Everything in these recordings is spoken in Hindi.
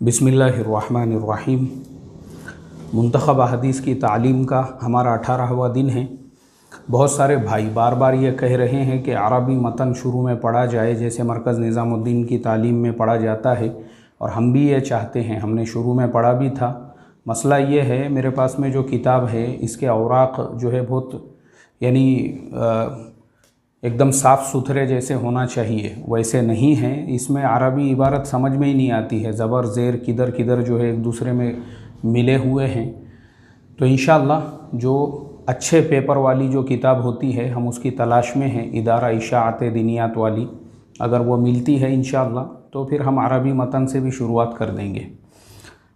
बिस्मिल्लाहिर्रहमानिर्रहीम। मुंतखब हदीस की तालीम का हमारा 18वां दिन है। बहुत सारे भाई बार बार ये कह रहे हैं कि अरबी मतन शुरू में पढ़ा जाए, जैसे मरकज़ निज़ामुद्दीन की तालीम में पढ़ा जाता है, और हम भी ये चाहते हैं। हमने शुरू में पढ़ा भी था। मसला ये है, मेरे पास में जो किताब है इसके औराक जो है बहुत एकदम साफ़ सुथरे जैसे होना चाहिए, वैसे नहीं है। इसमें अरबी इबारत समझ में ही नहीं आती है, ज़बर ज़ेर किधर किधर जो है एक दूसरे में मिले हुए हैं। तो इंशाअल्लाह जो अच्छे पेपर वाली जो किताब होती है हम उसकी तलाश में हैं, इदारा इशाअत दीनियात वाली। अगर वो मिलती है इंशाअल्लाह तो फिर हम अरबी मतन से भी शुरुआत कर देंगे।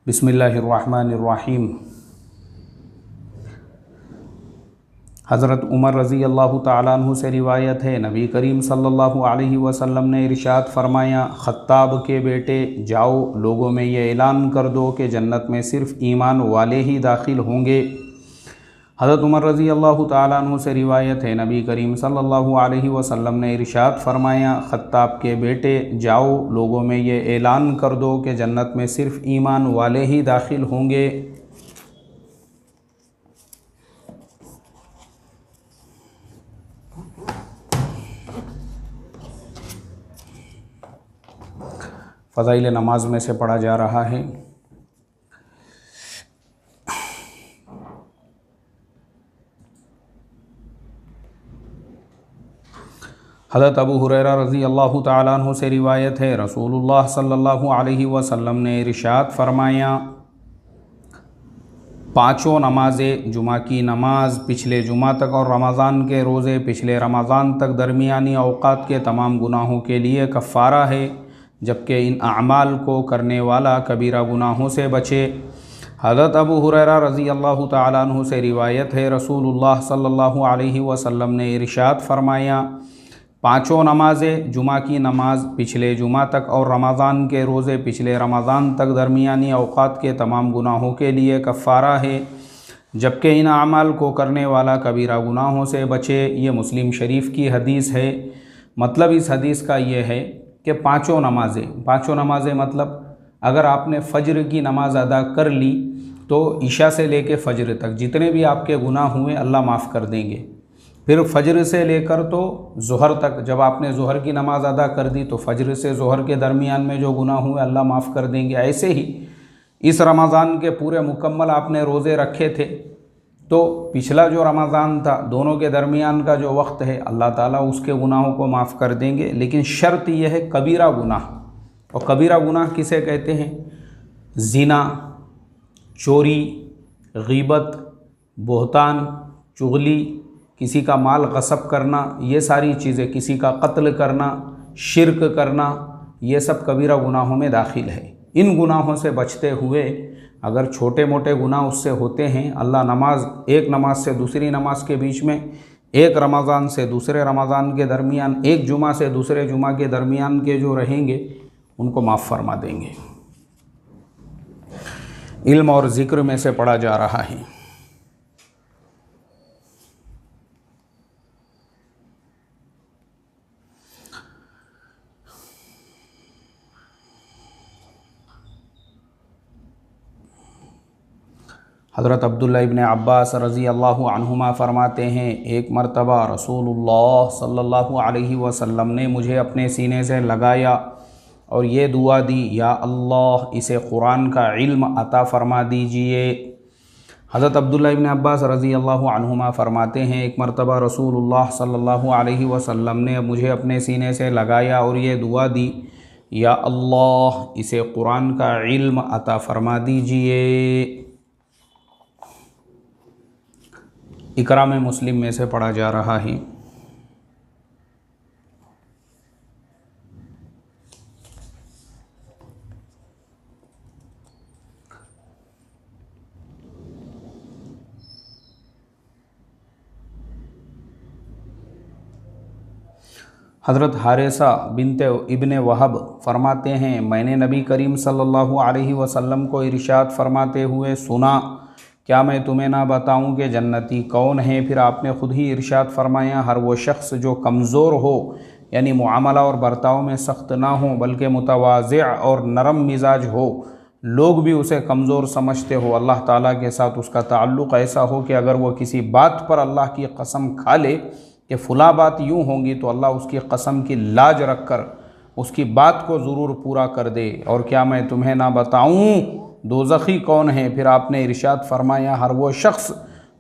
बिस्मिल्लाहिर्रहमानिर्रहीम। हज़रत उमर रज़ी अल्लाह ताला अन्हु से रिवायत है, नबी करीम सल्लल्लाहु अलैहि वसल्लम ने इरशाद फरमाया, ख़त्ताब के बेटे जाओ, लोगों में ये ऐलान कर दो कि जन्नत में सिर्फ़ ईमान वाले ही दाखिल होंगे। हज़रत उमर रज़ी अल्लाह ताला अन्हु से रिवायत है, नबी करीम सल्लल्लाहु अलैहि वसल्लम ने इरशाद फरमाया, ख़त्ताब के बेटे जाओ, लोगों में ये ऐलान कर दो कि जन्नत में सिर्फ़ ईमान वाले ही दाखिल होंगे। फ़ज़ाइल नमाज में से पढ़ा जा रहा है। हज़रत अबू हुरैरा रज़ी अल्लाह ताला अन्हु से रिवायत है, रसूलुल्लाह सल्लल्लाहु अलैहि वसल्लम ने इरशाद फरमाया, पाँचों नमाज़ें, जुमा की नमाज पिछले जुमा तक और रमज़ान के रोज़े पिछले रमज़ान तक दरमियानी औक़ात के तमाम गुनाहों के लिए कफ़ारा है, जबकि इन अमाल को करने वाला कबीरा गुनाहों से बचे। हज़रत अबू हुरैरा रज़ी अल्लाह ताला अन्हु से रिवायत है, रसूलुल्लाह सल्लल्लाहु अलैहि वसल्लम ने इरशाद फरमाया, पाँचों नमाज़ें, जुमा की नमाज पिछले जुमा तक और रमज़ान के रोज़े पिछले रमज़ान तक दरमियानी औक़ात के तमाम गुनाहों के लिए कफ़ारा है, जबकि इन अमाल को करने वाला कबीरा गुनाहों से बचे। ये मुस्लिम शरीफ की हदीस है। मतलब इस हदीस का ये है कि पाँचों नमाज़ें मतलब अगर आपने फ़ज्र की नमाज़ अदा कर ली तो इशा से लेके फ़ज्र तक जितने भी आपके गुनाह हुए अल्लाह माफ़ कर देंगे। फिर फ़ज्र से लेकर तो ज़ोहर तक, जब आपने ज़ोहर की नमाज़ अदा कर दी तो फ़ज्र से ज़ोहर के दरमियान में जो गुनाह हुए अल्लाह माफ़ कर देंगे। ऐसे ही इस रमज़ान के पूरे मुकम्मल आपने रोज़े रखे थे तो पिछला जो रमज़ान था दोनों के दरमियान का जो वक्त है अल्लाह ताला उसके गुनाहों को माफ़ कर देंगे। लेकिन शर्त यह है कबीरा गुनाह। और कबीरा गुनाह किसे कहते हैं? ज़िना, चोरी, ग़ीबत, बोहतान, चुगली, किसी का माल गसब करना, ये सारी चीज़ें, किसी का कत्ल करना, शिर्क करना, ये सब कबीरा गुनाहों में दाखिल है। इन गुनाहों से बचते हुए अगर छोटे मोटे गुनाह उससे होते हैं, अल्लाह एक नमाज से दूसरी नमाज के बीच में, एक रमज़ान से दूसरे रमज़ान के दरमियान, एक जुमा से दूसरे जुमा के दरमियान के जो रहेंगे उनको माफ़ फरमा देंगे। इल्म और ज़िक्र में से पढ़ा जा रहा है। हज़रत अब्दुल्ला इब्न अब्बास रज़ी अल्लाहु अन्हुमा फ़रमाते हैं, एक मरतबा रसूलुल्लाह सल्लल्लाहु अलैहि वसल्लम ने मुझे अपने सीने से लगाया और ये दुआ दी, या अल्लाह इसे क़ुरान का इल्म अता फ़रमा दीजिए। हज़रत अब्दुल्ला इब्न अब्बास रज़ी अल्लाहु अन्हुमा फ़रमाते हैं, एक मरतबा रसूलुल्लाह सल्लल्लाहु अलैहि वसल्लम ने मुझे अपने सीने से लगाया और ये दुआ दी, या अल्लाह इसे क़ुरान का इल्म अता फ़रमा दीजिए। इकरा में मुस्लिम में से पढ़ा जा रहा है। हज़रत हारिसा बिनते इब्ने वहब फरमाते हैं, मैंने नबी करीम सल्लल्लाहु अलैहि वसल्लम को इरशाद फरमाते हुए सुना, क्या मैं तुम्हें ना बताऊं कि जन्नती कौन है? फिर आपने ख़ुद ही इरशाद फरमाया, हर वो शख्स जो कमज़ोर हो, यानी मुआमला और बर्ताव में सख्त ना हो बल्कि मुतवाज़िअ और नरम मिजाज हो, लोग भी उसे कमज़ोर समझते हो, अल्लाह ताला के साथ उसका ताल्लुक़ ऐसा हो कि अगर वो किसी बात पर अल्लाह की कसम खा ले कि फ़लाँ बात यूँ होंगी, तो अल्लाह उसकी कसम की लाज रख कर उसकी बात को ज़रूर पूरा कर दे। और क्या मैं तुम्हें ना बताऊँ दोज़खी कौन है? फिर आपने इरशाद फरमाया, हर वो शख्स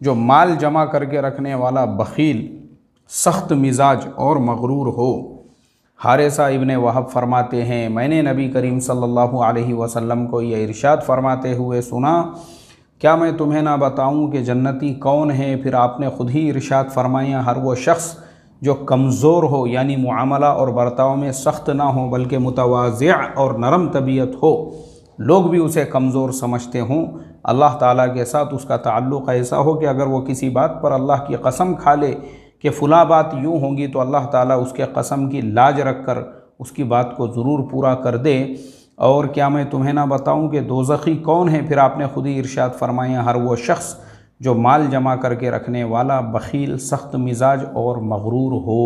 जो माल जमा करके रखने वाला बख़ील, सख्त मिजाज और मगरूर हो। हारिसा इब्ने वहब फरमाते हैं, मैंने नबी करीम सल्लल्लाहु अलैहि वसल्लम को यह इरशाद फरमाते हुए सुना, क्या मैं तुम्हें ना बताऊं कि जन्नती कौन है? फिर आपने ख़ुद ही इरशाद फरमाया, हर वो शख्स जो कमज़ोर हो, यानी मुआमला और बर्ताव में सख्त ना हो बल्कि मुतवाज़िअ और नरम तबीयत हो, लोग भी उसे कमज़ोर समझते हों, अल्लाह ताला के साथ उसका ताल्लुक़ ऐसा हो कि अगर वो किसी बात पर अल्लाह की कसम खा ले कि फ़लाँ बात यूँ होंगी, तो अल्लाह ताला उसके कसम की लाज रख कर उसकी बात को ज़रूर पूरा कर दे। और क्या मैं तुम्हें ना बताऊं कि दोज़खी कौन है? फिर आपने खुद ही इरशाद फरमाया, हर वो शख्स जो माल जमा करके रखने वाला बख़ील, सख्त मिजाज और मगरूर हो।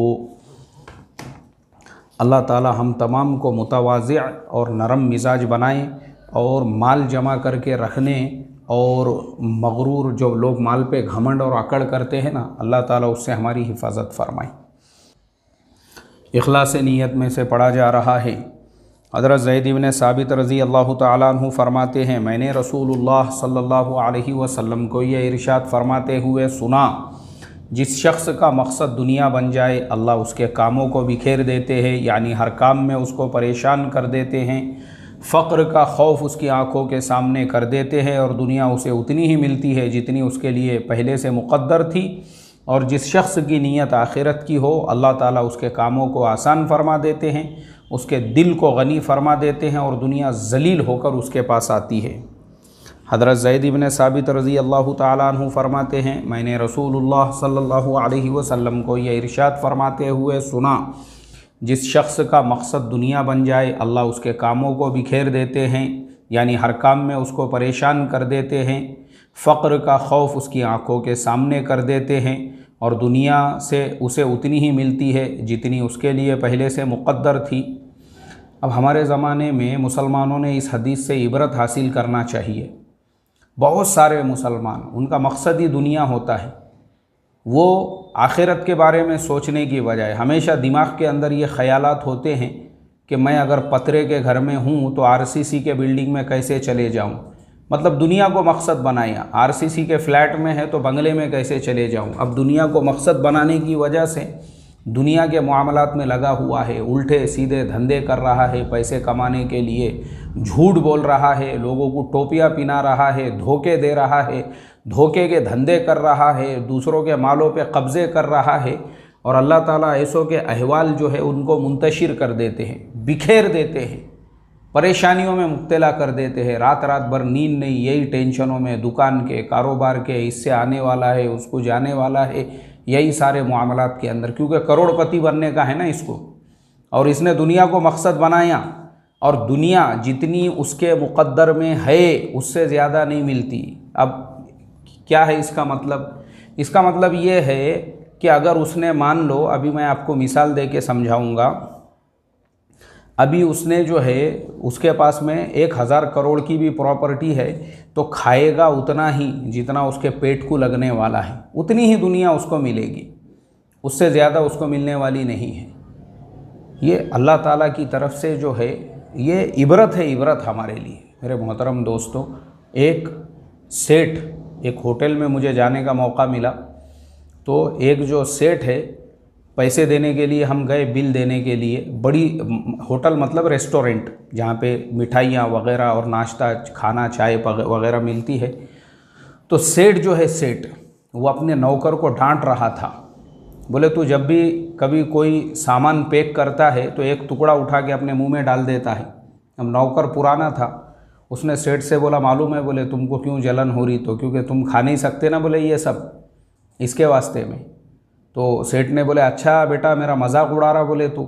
अल्लाह ताला हम तमाम को मुतवाज़िअ और नरम मिजाज बनाए, और माल जमा करके रखने और मगरूर जो लोग माल पे घमंड और अकड़ करते हैं ना, अल्लाह ताला उससे हमारी हिफाजत फरमाए। इखलास नीयत में से पढ़ा जा रहा है। हज़रत ज़ैद इब्न साबित रज़ी अल्लाह ताला अन्हु फरमाते हैं, मैंने रसूलुल्लाह सल्लल्लाहु अलैहि वसल्लम को यह इरशाद फरमाते हुए सुना, जिस शख्स का मकसद दुनिया बन जाए, अल्लाह उसके कामों को बिखेर देते हैं, यानी हर काम में उसको परेशान कर देते हैं। फ़क्र का खौफ उसकी आंखों के सामने कर देते हैं, और दुनिया उसे उतनी ही मिलती है जितनी उसके लिए पहले से मुक़द्दर थी। और जिस शख्स की नीयत आखिरत की हो, अल्लाह ताला उसके कामों को आसान फरमा देते हैं, उसके दिल को गनी फरमा देते हैं, और दुनिया जलील होकर उसके पास आती है। हज़रत ज़ैद इब्न साबित रज़ी अल्लाह ताला अन्हु फरमाते हैं, मैंने रसूलुल्लाह सल्लल्लाहु अलैहि वसल्लम को यह इरशाद फरमाते हुए सुना, जिस शख्स का मकसद दुनिया बन जाए, अल्लाह उसके कामों को बिखेर देते हैं, यानी हर काम में उसको परेशान कर देते हैं। फ़क्र का खौफ उसकी आंखों के सामने कर देते हैं, और दुनिया से उसे उतनी ही मिलती है जितनी उसके लिए पहले से मुक़द्दर थी। अब हमारे ज़माने में मुसलमानों ने इस हदीस से इबरत हासिल करना चाहिए। बहुत सारे मुसलमान, उनका मकसद ही दुनिया होता है। वो आखिरत के बारे में सोचने की बजाय हमेशा दिमाग के अंदर ये ख़यालात होते हैं कि मैं अगर पतरे के घर में हूँ तो आरसीसी के बिल्डिंग में कैसे चले जाऊँ। मतलब दुनिया को मकसद बनाया, आरसीसी के फ्लैट में है तो बंगले में कैसे चले जाऊँ। अब दुनिया को मकसद बनाने की वजह से दुनिया के मामलात में लगा हुआ है, उल्टे सीधे धंधे कर रहा है पैसे कमाने के लिए, झूठ बोल रहा है, लोगों को टोपियाँ पिना रहा है, धोखे दे रहा है, धोखे के धंधे कर रहा है, दूसरों के मालों पे कब्ज़े कर रहा है। और अल्लाह ताला ऐसों के अहवाल जो है उनको मुंतशिर कर देते हैं, बिखेर देते हैं, परेशानियों में मुब्तला कर देते हैं। रात रात भर नींद नहीं, यही टेंशनों में, दुकान के, कारोबार के, इससे आने वाला है, उसको जाने वाला है, यही सारे मामलात के अंदर, क्योंकि करोड़पति बनने का है ना इसको, और इसने दुनिया को मकसद बनाया। और दुनिया जितनी उसके मुक़द्दर में है उससे ज़्यादा नहीं मिलती। अब क्या है इसका मतलब? इसका मतलब ये है कि अगर उसने, मान लो, अभी मैं आपको मिसाल दे के समझाऊँगा, अभी उसने जो है उसके पास में 1000 करोड़ की भी प्रॉपर्टी है, तो खाएगा उतना ही जितना उसके पेट को लगने वाला है, उतनी ही दुनिया उसको मिलेगी, उससे ज़्यादा उसको मिलने वाली नहीं है। ये अल्लाह ताला की तरफ से जो है ये इबरत है, इबरत हमारे लिए। मेरे मोहतरम दोस्तों, एक सेठ, एक होटल में मुझे जाने का मौका मिला, तो एक जो सेठ है, पैसे देने के लिए हम गए, बिल देने के लिए, बड़ी होटल मतलब रेस्टोरेंट जहाँ पे मिठाइयाँ वगैरह और नाश्ता, खाना, चाय वगैरह मिलती है। तो सेठ जो है, सेठ वो अपने नौकर को डांट रहा था, बोले तू जब भी कभी कोई सामान पैक करता है तो एक टुकड़ा उठा के अपने मुंह में डाल देता है। अब नौकर पुराना था, उसने सेठ से बोला, मालूम है, बोले तुमको क्यों जलन हो रही? तो क्योंकि तुम खा नहीं सकते ना, बोले ये सब इसके वास्ते में। तो सेठ ने बोले, अच्छा बेटा मेरा मजाक उड़ा रहा बोले तू?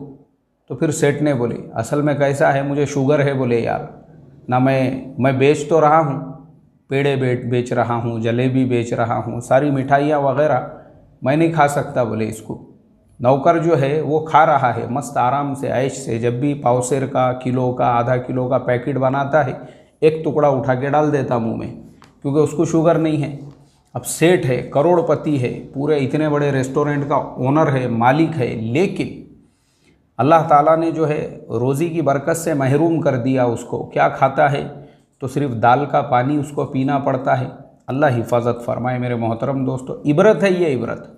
तो फिर सेठ ने बोले, असल में कैसा है, मुझे शुगर है बोले यार, ना मैं बेच तो रहा हूँ, पेड़े बेच रहा हूँ, जलेबी बेच रहा हूँ, सारी मिठाइयाँ वगैरह, मैं नहीं खा सकता बोले इसको। नौकर जो है वो खा रहा है मस्त आराम से, ऐश से, जब भी पावसेर का, किलो का, आधा किलो का पैकेट बनाता है, एक टुकड़ा उठा के डाल देता मुंह में, क्योंकि उसको शुगर नहीं है। अब सेठ है, करोड़पति है, पूरे इतने बड़े रेस्टोरेंट का ओनर है, मालिक है, लेकिन अल्लाह ताला ने जो है रोज़ी की बरकत से महरूम कर दिया उसको। क्या खाता है? तो सिर्फ दाल का पानी उसको पीना पड़ता है। अल्लाह हिफाजत फरमाए मेरे मोहतरम दोस्तों। इबरत है ये, इबरत।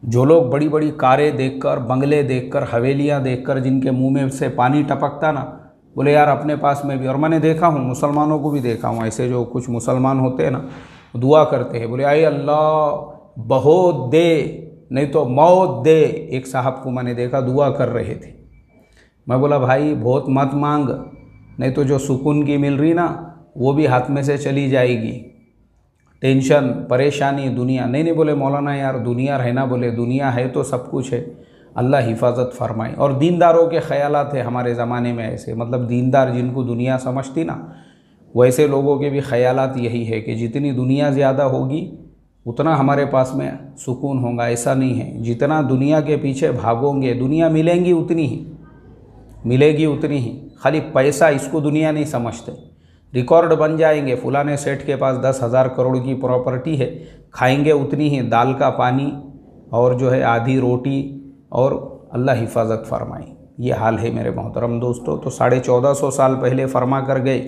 जो लोग बड़ी बड़ी कारें देखकर, बंगले देखकर, हवेलियाँ देखकर जिनके मुंह में से पानी टपकता ना, बोले यार अपने पास में भी। और मैंने देखा हूँ, मुसलमानों को भी देखा हूँ, ऐसे जो कुछ मुसलमान होते हैं ना, दुआ करते हैं, बोले आए अल्लाह बहुत दे, नहीं तो मौत दे। एक साहब को मैंने देखा दुआ कर रहे थे। मैं बोला भाई बहुत मत मांग, नहीं तो जो सुकून की मिल रही ना वो भी हाथ में से चली जाएगी। टेंशन, परेशानी, दुनिया। नहीं बोले मौलाना यार दुनिया रहना, बोले दुनिया है तो सब कुछ है। अल्लाह हिफाजत फरमाए। और दीनदारों के ख़यालात है हमारे ज़माने में ऐसे, मतलब दीनदार जिनको दुनिया समझती ना, वैसे लोगों के भी ख़यालात यही है कि जितनी दुनिया ज़्यादा होगी उतना हमारे पास में सुकून होगा। ऐसा नहीं है, जितना दुनिया के पीछे भागोगे दुनिया मिलेंगी उतनी ही, मिलेगी उतनी ही। खाली पैसा, इसको दुनिया नहीं समझते। रिकॉर्ड बन जाएंगे, फलाने सेठ के पास 10,000 करोड़ की प्रॉपर्टी है, खाएंगे उतनी ही दाल का पानी और जो है आधी रोटी, और अल्लाह हिफाजत फरमाए। ये हाल है मेरे मोहतरम दोस्तों। तो 1450 साल पहले फरमा कर गए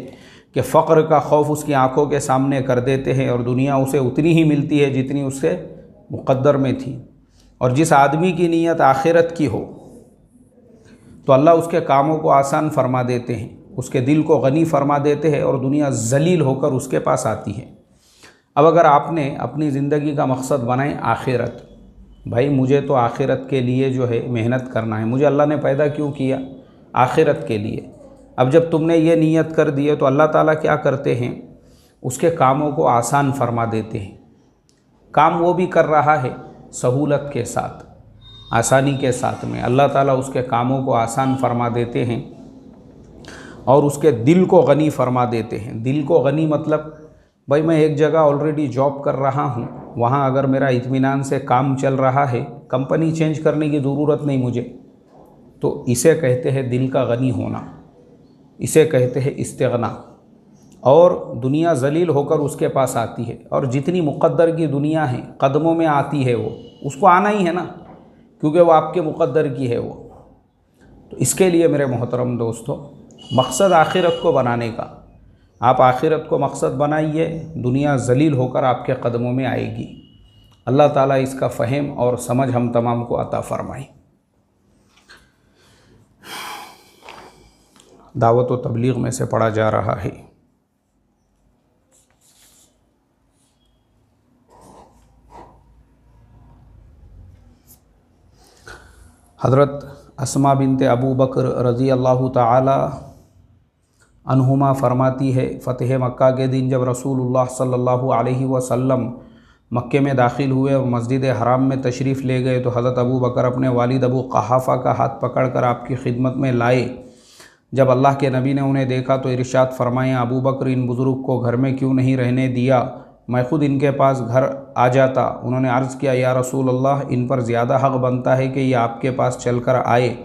कि फ़क्र का खौफ उसकी आंखों के सामने कर देते हैं और दुनिया उसे उतनी ही मिलती है जितनी उससे मुक़द्दर में थी। और जिस आदमी की नीयत आखिरत की हो तो अल्लाह उसके कामों को आसान फरमा देते हैं, उसके दिल को गनी फरमा देते हैं और दुनिया जलील होकर उसके पास आती है। अब अगर आपने अपनी ज़िंदगी का मकसद बनाए आखिरत, भाई मुझे तो आखिरत के लिए जो है मेहनत करना है, मुझे अल्लाह ने पैदा क्यों किया? आखिरत के लिए। अब जब तुमने ये नीयत कर दी है तो अल्लाह ताला क्या करते हैं, उसके कामों को आसान फरमा देते हैं। काम वो भी कर रहा है सहूलत के साथ, आसानी के साथ में अल्लाह ताला उसके कामों को आसान फरमा देते हैं और उसके दिल को गनी फरमा देते हैं। दिल को गनी मतलब भाई मैं एक जगह ऑलरेडी जॉब कर रहा हूँ, वहाँ अगर मेरा इत्मीनान से काम चल रहा है, कंपनी चेंज करने की ज़रूरत नहीं मुझे, तो इसे कहते हैं दिल का गनी होना, इसे कहते हैं इस्तिग़ना। और दुनिया जलील होकर उसके पास आती है, और जितनी मुक़द्दर की दुनिया है कदमों में आती है, वो उसको आना ही है ना, क्योंकि वो आपके मुक़द्दर की है वो। तो इसके लिए मेरे मोहतरम दोस्तों, मकसद आखिरत को बनाने का, आप आखिरत को मकसद बनाइए, दुनिया जलील होकर आपके कदमों में आएगी। अल्लाह ताला इसका फ़हम और समझ हम तमाम को अता फ़रमाए। दावत व तबलीग में से पढ़ा जा रहा है। हज़रत अस्मा बिनते अबू बकर रज़ी अल्लाह ताला अन्हुमा फरमाती है, फ़तह मक्का के दिन जब रसूलुल्लाह सल्लल्लाहु अलैहि वसल्लम मक्के में दाखिल हुए और मस्जिद हराम में तशरीफ़ ले गए तो हज़रत अबू बकर अपने वालिद अबू क़हाफ़ा का हाथ पकड़कर आपकी खिदमत में लाए। जब अल्लाह के नबी ने उन्हें देखा तो इरशाद फरमाया, अबू बकर इन बुज़ुर्ग को घर में क्यों नहीं रहने दिया, मैं ख़ुद इनके पास घर आ जाता। उन्होंने अर्ज़ किया, या रसूल अल्लाह, इन पर ज़्यादा हक़ बनता है कि ये आपके पास चल कर आए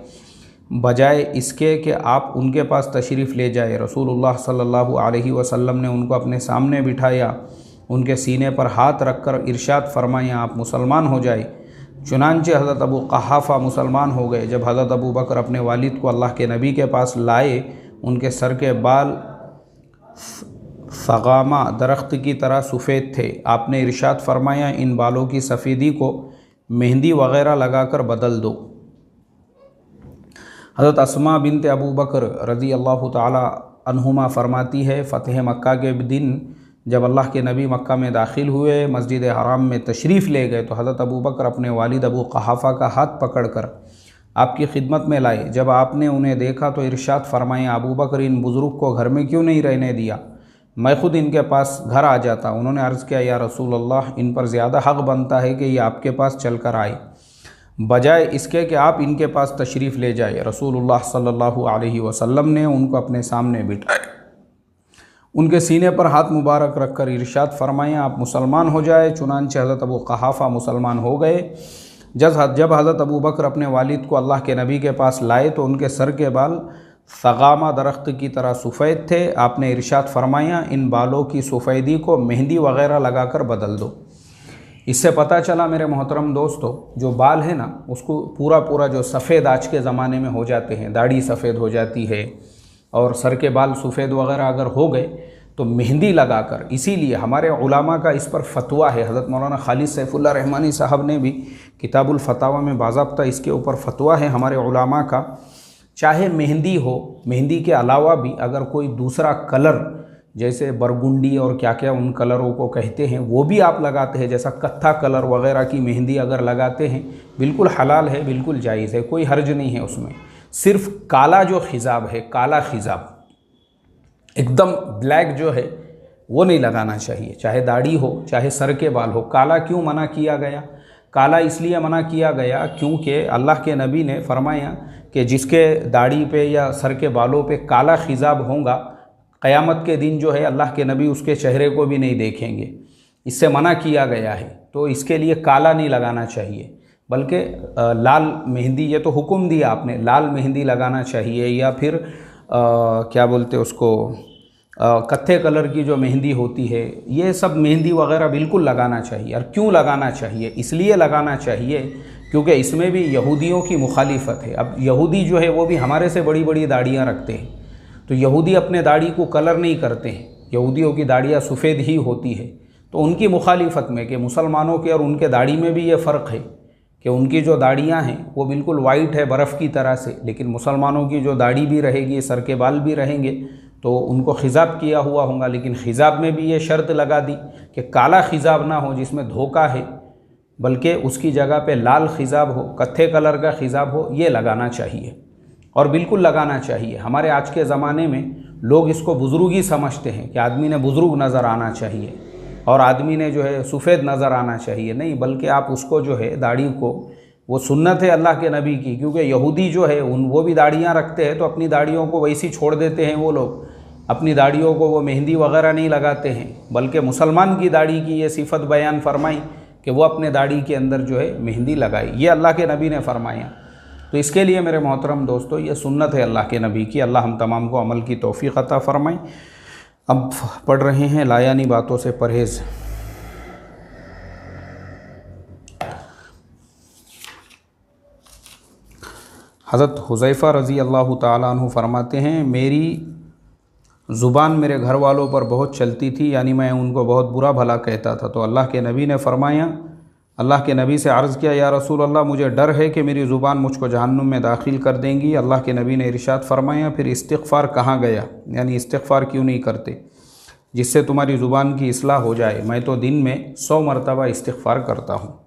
बजाय इसके कि आप उनके पास तशरीफ़ ले जाए। रसूलुल्लाह सल्लल्लाहु अलैहि वसल्लम ने उनको अपने सामने बिठाया, उनके सीने पर हाथ रखकर इरशाद फरमाया, आप मुसलमान हो जाए। चुनांचे हज़रत अबू क़हाफ़ा मुसलमान हो गए। जब हज़रत अबू बकर अपने वालिद को अल्लाह के नबी के पास लाए, उनके सर के बाल फ़गामा दरख्त की तरह सफ़ेद थे। आपने इरशाद फरमाया, इन बालों की सफ़ेदी को मेहंदी वग़ैरह लगाकर बदल दो। हज़रत अस्मा बिनते अबू बकर रज़ी अल्लाह ताला अन्हुमा फरमाती है, फ़तह मक्का के दिन जब अल्लाह के नबी मक्का में दाखिल हुए, मस्जिद हराम में तशरीफ़ ले गए तो हज़रत अबू बकर अपने वालिद अबू क़हाफ़ा का हाथ पकड़कर आपकी खिदमत में लाए। जब आपने उन्हें देखा तो इरशाद फरमाया, अबू बकर इन बुज़ुर्ग को घर में क्यों नहीं रहने दिया, मैं ख़ुद इनके पास घर आ जाता। उन्होंने अर्ज़ किया, या रसूल अल्लाह, इन पर ज़्यादा हक़ बनता है कि ये आपके पास चल कर आए बजाय इसके कि आप इनके पास तशरीफ़ ले जाए। रसूलुल्लाह सल्लल्लाहु अलैहि वसल्लम ने उनको अपने सामने बिठाया, उनके सीने पर हाथ मुबारक रखकर इरशाद फरमाया, आप मुसलमान हो जाए। चुनांचे हज़रत अबू क़हाफ़ा मुसलमान हो गए। जब हज़रत अबू बकर अपने वालिद को अल्लाह के नबी के पास लाए तो उनके सर के बाल सगामा दरख्त की तरह सफ़ेद थे। आपने इरशाद फरमाया इन बालों की सफ़ेदी को मेहंदी वग़ैरह लगाकर बदल दो। इससे पता चला मेरे मोहतरम दोस्तों, जो बाल है ना उसको पूरा जो सफ़ेद आज के ज़माने में हो जाते हैं, दाढ़ी सफ़ेद हो जाती है और सर के बाल सफ़ेद वग़ैरह अगर हो गए तो मेहंदी लगाकर, इसीलिए हमारे उलमा का इस पर फतवा है। हज़रत मौलाना खालिद सैफुल्लाह रहमानी साहब ने भी किताबुल फतावा में बाज़ाब्ता इसके ऊपर फतवा है हमारे उलमा का, चाहे मेहंदी हो, मेहंदी के अलावा भी अगर कोई दूसरा कलर जैसे बरगुंडी और क्या क्या उन कलरों को कहते हैं वो भी आप लगाते हैं, जैसा कत्था कलर वग़ैरह की मेहंदी अगर लगाते हैं, बिल्कुल हलाल है, बिल्कुल जायज़ है, कोई हर्ज नहीं है उसमें। सिर्फ काला जो खिजाब है, काला खिजाब एकदम ब्लैक जो है वो नहीं लगाना चाहिए, चाहे दाढ़ी हो चाहे सर के बाल हो। काला क्यों मना किया गया? काला इसलिए मना किया गया क्योंकि अल्लाह के नबी ने फरमाया कि जिसके दाढ़ी पे या सर के बालों पे काला खिजाब होगा, क़यामत के दिन जो है अल्लाह के नबी उसके चेहरे को भी नहीं देखेंगे। इससे मना किया गया है, तो इसके लिए काला नहीं लगाना चाहिए, बल्कि लाल मेहंदी, ये तो हुक्म दिया आपने, लाल मेहंदी लगाना चाहिए, या फिर क्या बोलते उसको, कत्थे कलर की जो मेहंदी होती है, ये सब मेहंदी वग़ैरह बिल्कुल लगाना चाहिए। और क्यों लगाना चाहिए? इसलिए लगाना चाहिए क्योंकि इसमें भी यहूदियों की मुखालिफत है। अब यहूदी जो है वो भी हमारे से बड़ी बड़ी दाढ़ियाँ रखते हैं, तो यहूदी अपने दाढ़ी को कलर नहीं करते हैं, यहूदियों की दाढ़ियाँ सफ़ेद ही होती है। तो उनकी मुखालिफत में कि मुसलमानों के और उनके दाढ़ी में भी ये फ़र्क है कि उनकी जो दाढ़ियाँ हैं वो बिल्कुल वाइट है बर्फ़ की तरह से, लेकिन मुसलमानों की जो दाढ़ी भी रहेगी, सर के बाल भी रहेंगे, तो उनको खिजाब किया हुआ होगा। लेकिन खिजाब में भी ये शर्त लगा दी कि काला खिजाब ना हो जिसमें धोखा है, बल्कि उसकी जगह पे लाल खिजाब हो, कत्थे कलर का खिजाब हो, ये लगाना चाहिए और बिल्कुल लगाना चाहिए। हमारे आज के ज़माने में लोग इसको बुज़ुर्गी समझते हैं कि आदमी ने बुज़ुर्ग नज़र आना चाहिए और आदमी ने जो है सफ़ेद नज़र आना चाहिए। नहीं, बल्कि आप उसको जो है दाढ़ी को, वो सुन्नत है अल्लाह के नबी की, क्योंकि यहूदी जो है वो भी दाढ़ियाँ रखते हैं तो अपनी दाढ़ियों को वैसी छोड़ देते हैं। वो लोग अपनी दाढ़ियों को वो मेहंदी वग़ैरह नहीं लगाते हैं, बल्कि मुसलमान की दाढ़ी की ये सिफत बयान फरमाई कि वो अपने दाढ़ी के अंदर जो है मेहंदी लगाई, ये अल्लाह के नबी ने फरमाया। तो इसके लिए मेरे मोहतरम दोस्तों, ये सुन्नत है अल्लाह के नबी की। अल्लाह हम तमाम को अमल की तौफ़ीक़ अता फ़रमाए। अब पढ़ रहे हैं लायानी बातों से परहेज़। हज़रत हुज़ैफ़ा रज़ी अल्लाह ताला अन्हु फरमाते हैं, मेरी ज़ुबान मेरे घर वालों पर बहुत चलती थी, यानी मैं उनको बहुत बुरा भला कहता था। तो अल्लाह के नबी ने फरमाया, अल्लाह के नबी से अर्ज़ किया, या रसूल अल्लाह, मुझे डर है कि मेरी ज़ुबान मुझको जहन्नुम में दाखिल कर देंगी। अल्लाह के नबी ने इरशाद फरमाया, फिर इस्तिग़फ़ार कहाँ गया, यानी इस्तिग़फ़ार क्यों नहीं करते जिससे तुम्हारी ज़ुबान की इस्लाह हो जाए? मैं तो दिन में 100 मरतबा इस्तिग़फ़ार करता हूँ।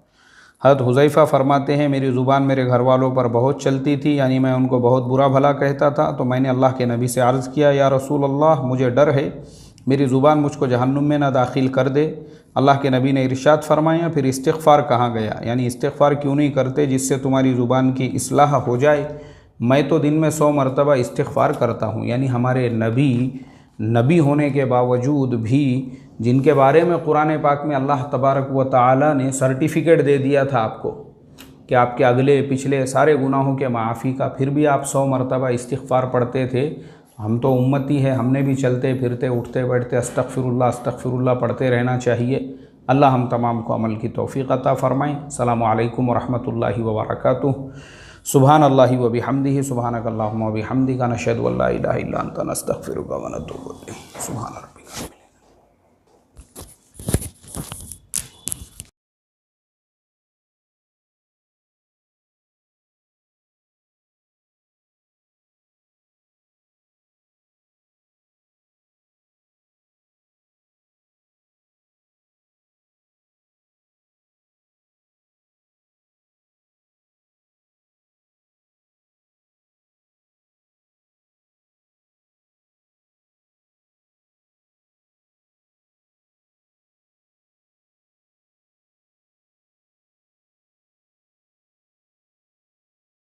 हज़रत हुज़ैफ़ा फरमाते हैं, मेरी ज़ुबान मेरे घर वालों पर बहुत चलती थी, यानी मैं उनको बहुत बुरा भला कहता था। तो मैंने अल्लाह के नबी से अर्ज़ किया, या रसूल अल्लाह, मुझे डर है मेरी ज़ुबान मुझको जहन्नुम में ना दाखिल कर दे। अल्लाह के नबी ने इरशाद फरमाया, फिर इस्तिग़फ़ार कहाँ गया, यानी इस्तिग़फ़ार क्यों नहीं करते जिससे तुम्हारी ज़ुबान की इस्लाह हो जाए? मैं तो दिन में 100 मरतबा इस्तिग़फ़ार करता हूँ। यानी हमारे नबी होने के बावजूद भी, जिनके बारे में कुरान पाक में अल्लाह तबारक व तआला ने सर्टिफिकेट दे दिया था आपको कि आपके अगले पिछले सारे गुनाहों के माफ़ी का, फिर भी आप 100 मरतबा इस्तिग़फ़ार पढ़ते थे। हम तो उम्मती है, हमने भी चलते फिरते उठते बैठते अस्तग़फ़िरुल्लाह अस्तग़फ़िरुल्लाह पढ़ते रहना चाहिए। अल्लाह हम तमाम को अमल की तौफ़ीक़ अता फ़रमाएँ। अस्सलामु अलैकुम व रहमतुल्लाहि व बरकातुहू। सुब्हानल्लाहि व बिहम्दिही, सुब्हानकल्लाहुम्मा व बिहम्दिका, नशहदु अल्ला इलाहा इल्ला अंता, नस्तग़फ़िरुका व नतूबु इलैक। सुब्हान रब्बिका।